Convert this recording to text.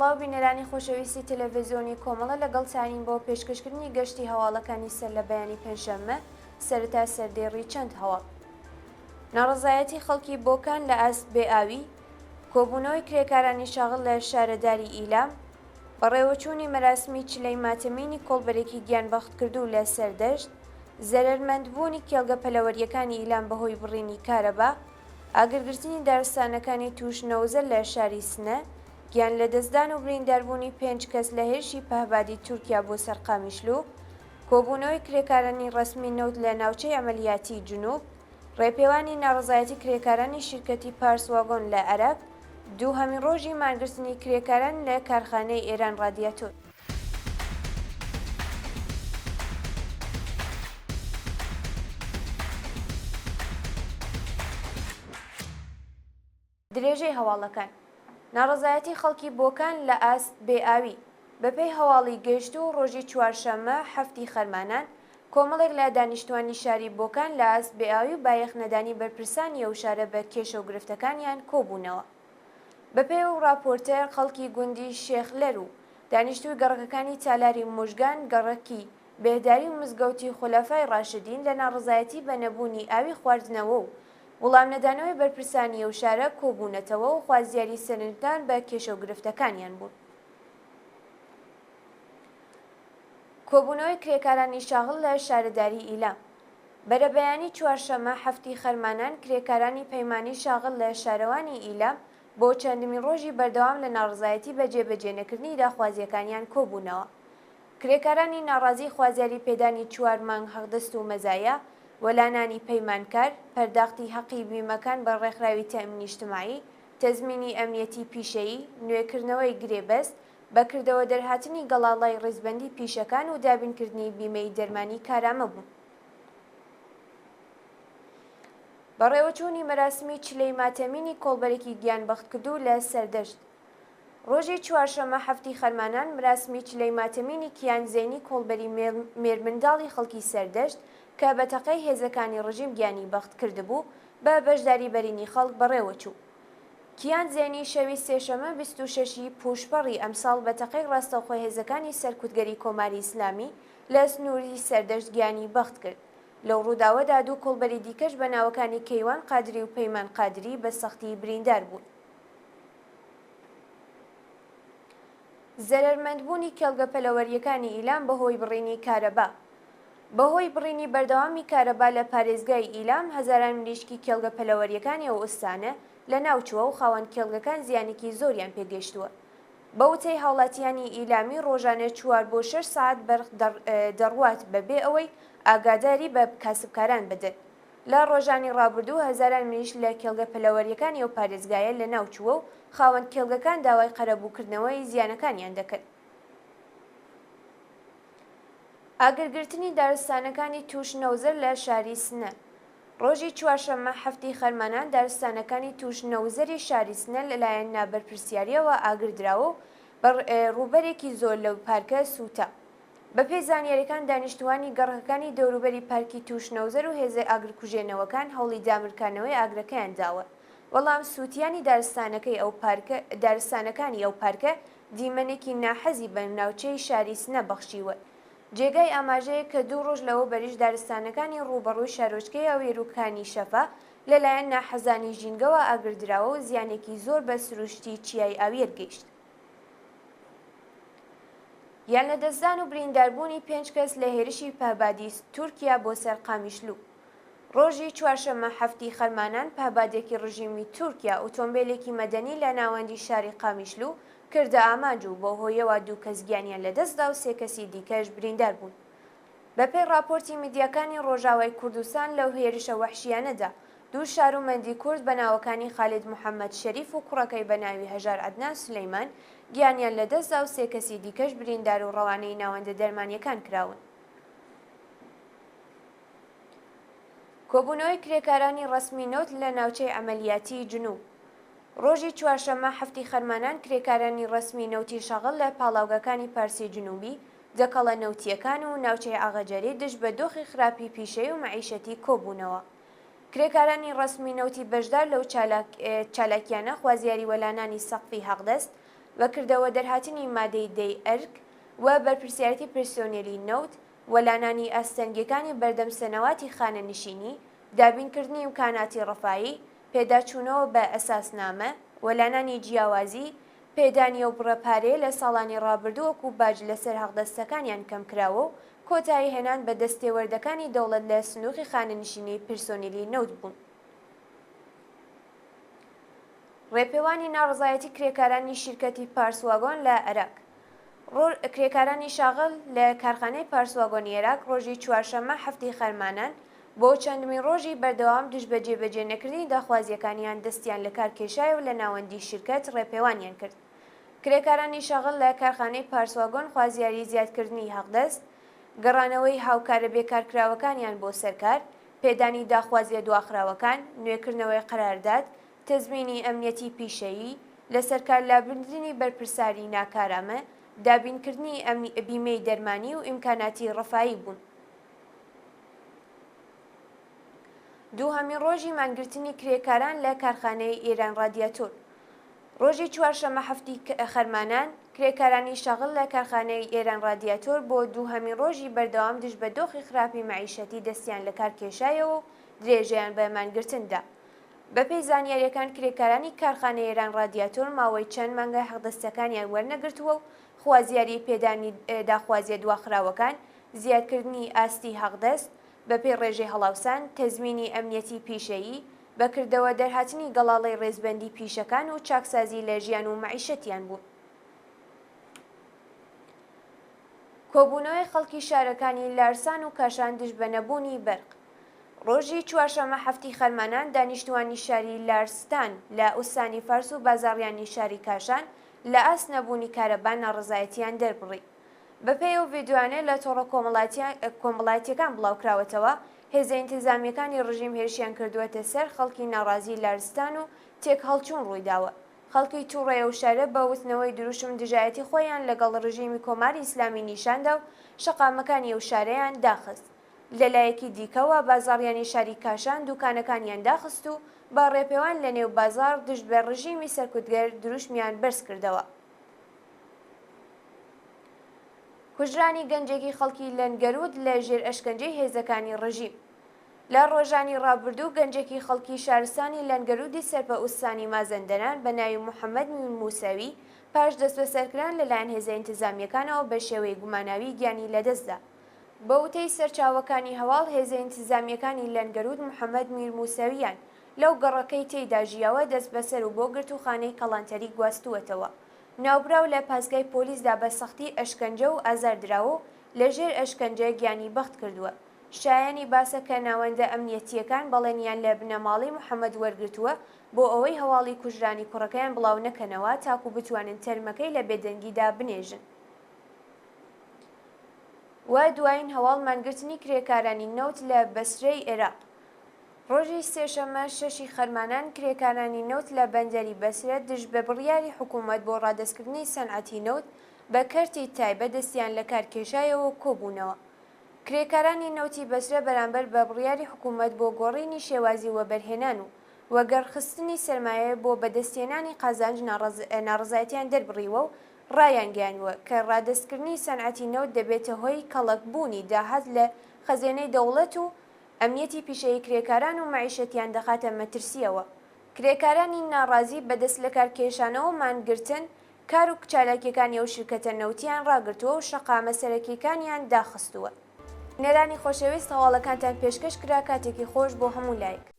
هەڵا و بینەرانی خۆشەویستی تەلەڤیزیۆنی کۆمەڵە لەگەڵ چانین بۆ پێشکەشکردنی گەشتی هەواڵەکانی سەر لە بەیانی پێنجشەممە سەرەتا سەردێڕی چەند هەواڵ. ناڕەزایەتی خەڵکی بۆکان لە ئاسپ بێئاوی، کۆبوونەوەی کرێکارانی شاغڵ لە شارەداری ئیلام، بەڕێوەچوونی مەراسمی چلەی ماتەمینی کۆڵبەرێکی گیانبەختکردوو لە سەردەشت، زەرەرمەندبوونی کێڵگە پەلەوەریەکانی ئیلام بەهۆی بڕینی کارەبا، ئاگرگرتنی دارستانەکانی تووشنەوزە لە شاری سنە، گیان لە دەستدان و برینداربوونی 5 کەس لە هێرشی پەهبادی تورکیا بۆ سەرقامیشلو، کۆبوونەوەی کرێکارانی ڕەسمی نەوت لە ناوچەی ئەمەلیاتی جنوب، ڕێپێوانی ناڕەزایەتی کرێکارانی شیرکەتی پارس واگۆن لە عێراق، دووهەمین ڕۆژی مانگرتنی کرێکاران لە کارخانەی ئێران ڕادیاتۆر. درێژەی هەواڵەکان. ناڕەزایەتی خەڵکی بۆکان لە ئاسپ بێئاوی بەپێی هەواڵی گەیشت و ڕۆژی چوارشەممە هەفتی خەرمانان کۆمەڵێک لە دانیشتوانی شاری بۆکان لە ئاسپ بێئاوی بایەخنەدانی بەرپرسانی ئەو شارە بە کێشە و گرفتەکانیان کۆبوونەوە. بەپێی و راپۆرتەر خەڵکی گوندی شێخلەر و دانیشتووی گەڕەکەکانی تالاری موژگان گەڕەکی بێداری و مزگەوتی خولەفای ڕاشدین لە ناڕەزایەتی بە نەبوونی ئاوی خواردنەوە و وەڵام نەدانەوەی بەرپرسانی ئەو شارە کۆبوونەتەوە و خوازیاری سەرنجدان بە کێشە و گرفتەکانیان بوون. کۆبوونەوەی کرێکارانی شاغڵ لە شارەداری ئیلام. بەرەبەیانی چوارشەممە هەفتی خەرمانان کرێکارانی پەیمانی شاغڵ لە شارەوانی ئیلام بۆ چەندمین ڕۆژی بەردەوام لە ناڕزایەتی بە جێبەجێنەکردنی داخوازیەکانیان کۆبوونەوە. کرێکارانی ناڕازی خوازیاری پێدانی 4 مانگ هەڵدەست و مەزایە، وەلانانی پەیمانکار، پەرداختی حەقی بیمەکان بە ڕێکخراوی تەمینی نیشتیماعی، تەزمینی ئەمنیەتی پیشەیی، نوێکردنەوەی گرێبەست، بەکردەوە دەرهاتنی گەڵاڵای ڕێزبەندی پیشەکان و دابینکردنی بیمەی دەرمانی کارامە بوون. بەڕێوەچوونی مەراسمی چلەی ماتەمینی کۆڵبەرێکی گیانبەختکردوو لە سەردەشت. ڕۆژی چوارشەممە هەفتی خەرمانان مراسمی چلەی ماتەمینی کیانزێنی کۆڵبەری مێرمنداڵی خەڵکی سەردەشت کە بە تەقەی هێزەکانی ڕژیم گیانی بەخت کردبوو بە بەشداری بەرینی خەڵک بەڕێوەچوو. کیانزێنی شەوی سێشەمە 26 پوشپەڕی ئەمساڵ بە تەقەی ڕاستەوخۆ هێزەکانی سەرکوتگەری کۆماری ئیسلامی لە سنووری سەردەشت گیانی بەخت کرد. لەو ڕووداوەدا دوو کۆڵبەری دیکەش بە ناوەکانی کەیوان قادری و پەیمان قادری بە سەختی بریندار بوون. زەرەرمەندبوونی کێڵگە پەلەوەریەکانی ئیلام بەهۆی بڕینی کارەبا. بەهۆی بڕینی بەردەوامی کارەبا لە پارێزگای ئیلام هەزاران ملیشکی کێڵگە پەلەوەریەکانی ئەو ئستانە لە ناوچووە و خاوەن کێڵگەکان زیانێکی زۆریان پێگەیشتووە. بە وتەی هاوڵاتیانی ئیلامی ڕۆژانە 4 بۆ 6 ساعت بەرق دەڕوات بەبێ ئەوەی ئاگاداری بە کاسبکاران بدەن. لە ڕۆژانی ڕابردوو هەزاران ملیش لە کێڵگە پەلەوەریەکانی ئەو پارێزگایە لە ناوچووە و خاوەن کێڵگەکان داوای قەرەبووکردنەوەی زیانەکانیان دەکەن. ئاگرگرتنی دارستانەکانی تووشنەوزەر لە شاری سنە. ڕۆژی چوارشەممە هەفتی خەرمانان دارستانەکانی تووشنەوزەری شاری سنە لەلایەن نابەرپرسیاریەوە ئاگردراوە و ڕووبەرێکی زۆر لەو پارکە سووتە. بەپێی زانیاریەکان دانیشتوانی گەڕەکەکانی دەوروبەری پارکی تووشنەوزەر و هێزە ئاگرکوژێنەوەکان هەوڵی دامرکانەوەی ئاگرەکەیان داوە، بەڵام سووتیانی دارستانەکانی ئەو پارکە دیمەنێکی ناحەزی بە ناوچەی شاری سنە بەخشیوە. جێگای ئاماژەیە کە 2 ڕۆژ لەوە بەریش دارستانەکانی ڕووبەڕووی شارۆچکەی ئەوێروکانی شەفا لەلایەن ناحەزانی ژینگەوە ئاگردراوە و زیانێکی زۆر بە سروشتی چیای ئاوێر گەیشت. یان لە دەستدان و برینداربوونی 5 کەس لە هێرشی پەهبادی تورکیا بۆ سەرقامیشلو. ڕۆژی چوارشەممە هەفتی خەرمانان پەهبادێکی ڕژیمی تورکیا ئۆتۆمبیلێکی مەدەنی لە ناوەندی شاری قامیشلو کردە ئاماج و بۆ هۆیەوە 2 کەس گیانیان لەدەستدا و 3 کەسی دیکەش بریندار بوون. بەپێی راپۆرتی میدیاکانی ڕۆژاوای کوردستان لەو هێرشە وەحشیانەدا 2 شارومەندی کورد بە ناوەکانی خالید محەممەد شەریف و کوڕەکەی بە ناوی هەژار عەدنان سولەیمان گیانیان لەدەستدا و 3 کەسی دیکەش بریندار و ڕەوانەی ناوەندە دەرمانیەکان کراون. کۆبوونەوەی کرێکارانی ڕەسمی نەوت لە ناوچەی ئەمەلیاتی جنوب. ڕۆژی چوارشەممە هەفتی خەرمانان کرێکارانی ڕەسمی نەوتی شەغڵ لە پاڵاوگەکانی پارسی جنوبی، جەکەڵە نەوتیەکان و ناوچەی ئاغەجەری دژ بە دۆخی خراپی پیشەی و مەعیشەتی کۆبوونەوە. کرێکارانی ڕەسمی نەوتی بەشدار لەو چالاکیانە خوازیاری وەلانانی سەقفی هەڵدەست بەکردەوە دەرهاتنی مادەی دەی ئەرک و بەرپرسیارەتی پرسیۆنێلی نەوت وەلانانی ئاستەنگیەکانی بەردەم سەنەواتی خانەنشینی، دابینکردنی ئیمکاناتی ڕەفایی، پێداچوونەوە بە ئەساسنامە، وەلانانی جیاوازی، پێدانیە و بڕەپارەیە لە ساڵانی ڕابردوو وەکو باج لەسەر حەقدەستەکانیان کەمکراوە و کۆتایی هێنان بە دەستێوەردەکانی دەوڵەت لە سنووقی خانەنشینی پرسۆنێلی نەوت بوون. ڕێپێوانی ناڕزایەتی کرێکارانی شیرکەتی پارسواگۆن لە عێراق. کرێکارانی شاغل لە کارخانەی پارسواگۆنی عێراق ڕۆژی چوارشەممە هەفتی خەرمانان بۆ چەندمین ڕۆژی بەردەوام دژ بە جێبەجێ نەکردنی داخوازیەکانیان دەستیان لە کار کێشایەوە لە ناوەندی شیرکەت ڕێپێوانیان کرد. کرێکارانی شاغل لە کارخانەی پارسواگۆن خوازیاری زیادکردنی حەقدەست، گەڕانەوەی هاوکارە بێکارکراوەکانیان بۆ سەرکار، پێدانی داخوازیە دواخراوەکان، نوێکردنەوەی قەرارداد، تەزمینی ئەمنیەتی پیشەیی، لەسەر کارلابردنی بەرپرساری ناکارامە، دابینکردنی بیمەی دەرمانی و ئیمکاناتی ڕەفایی بوون. دووهەمین ڕۆژی مانگرتنی کرێکاران لە کارخانەی ئێران رادیاتۆر. ڕۆژی چوارشەممە هەفتی خەرمانان کرێکارانی شاغل لە کارخانەی ئێران رادیاتۆر بۆ دووهەمین ڕۆژی بەردەوام دژ بە دۆخی خراپی مەعیشەتی دەستیان لە کار کێشایەوە و درێژەیان بە مانگرتندا. بەپێی زانیاریەکان کرێکارانی کارخانەی ئێران رادیاتۆر ماوەی چەند مانگە حەقدەستەکانیان وەرنەگرتووە و خوازیاری پێدانی داخوازیە دواخراوەکان، زیادکردنی ئاستی حەقدەست بەپێی ڕێژەی هەڵاوسان، تەزمینی ئەمنیەتی پیشەیی، بەکردەوە دەرهاتنی گەڵاڵەی ڕێزبەندی پیشەکان و چاکسازی لە ژیان و مەعیشەتیان بوون. کۆبوونەوەی خەڵکی شارەکانی لارسان و کاشان دژ بە نەبوونی بەرق. ڕۆژی چوارشەممە هەفتی خەرمانان دانیشتوانی شاری لارستان لە ئوستانی فارس و بازاڕیانی شاری کاشان لە ئاست نەبوونی کارەبا ناڕزایەتیان دەربڕی. بەپێی ئەو ڤیدیۆانە لە تۆڕە کۆمەڵایەتیەکان بڵاوکراوەتەوە، هێزە ئینتیزامیەکانی ڕژیم هێرشیان کردووەتە سەر خەڵکی ناڕازی لارستان و تێک هەڵچوون ڕوویداوە. خەڵکی تووڕێ و شارە بە وتنەوەی دروشم دژایەتی خۆیان لەگەڵ ڕژیمی کۆماری ئیسلامی نیشاندا و شەقامەکانی ئەو شارەیان داخست. لەلایەکی دیکەوە بازاڕیانی شاری کاشان دوکانەکانیان داخست و با ڕێپێوان لە نێو بازار دژ بە ڕژیمی سەرکوتگەر دروشمیان بەرز کردەوە. کوژرانی گەنجێکی خەڵکی لەنگەرود لە ژێر ئەشکەنجەی هێزەکانی ڕژیم. لە ڕۆژانی ڕابردوو گەنجێکی خەڵکی شارستانی لەنگەرودی سەرپە ئوستانی مازەندەران بە ناوی محەممەد موسەوی پاش دەست بەسەرکردن لەلایەن هێزە ئینتیزامیەکانەوە بە شێوەی گوماناوی گیانی لەدەستدا. بە وتەی سەرچاوەکانی هەواڵ هێزە ئینتیزامیەکانی لەنگەرود محەممەد موسەویان لەو گەڕەکەی تێیدا ژیاوە دەست بەسەر و بۆ گرت و خانەی کەڵانتەری گواستووەتەوە. ناوبراو لە پاسگای پۆلیسدا بە سەختی ئەشکەنجە و ئازاردراوە و لە ژێر ئەشکەنجە گیانی بەخت کردووە. شایانی باسە کە ناوەندە ئەمنیەتیەکان بەڵێنیان لە بنەماڵی محەممەد وەرگرتووە بۆ ئەوەی هەواڵی کوژرانی کوڕەکەیان بڵاو نەکەنەوە تاکو بتوانن تەرمەکەی لە بێدەنگیدا بنێژن. و دوایین هەواڵ مانگرتنی کرێکارانی نەوت لە بەسرەی عێراق. ڕۆژی سێشەممە شەشی خەرمانان کرێکارانی نەوت لە بەندەری بەسرە دژ بە بڕیاری حکوومەت بۆ ڕادەستکردنی سەنعەتی نەوت بە کەرتی تایبەت دەستیان لە کار کێشایەوە کۆبوونەوە. کرێکارانی نەوتی بەسرە بەرامبەر بە بڕیاری حکوومەت بۆ گۆڕینی شێوازی وەبەرهێنان و وەگەڕخستنی سەرمایە بۆ بەدەستێنانی قازانج ناڕزایەتیان دەربڕیوە و ڕایانگەیاندووە کە ڕادەستکردنی سەنعەتی نەوت دەبێتە هۆی کەڵکبوونی داهات لە خەزێنەی دەوڵەت و ئەمنیەتی پیشەیی کرێکاران و مەعیشەتیان دەخاتە مەترسیەوە. کرێکارانی ناڕازی بەدەست لە کارکێشانەوە مانگرتن کار و کچالاکیەکانی ئەو شرکەتە نەوتیان ڕاگرتووە و شەقامە سەرەکیەکانیان داخستووە. نێرانی خۆشەویست هەواڵەکانتان پێشکەش کرا، کاتێکی خۆش بۆ هەموو لایەک.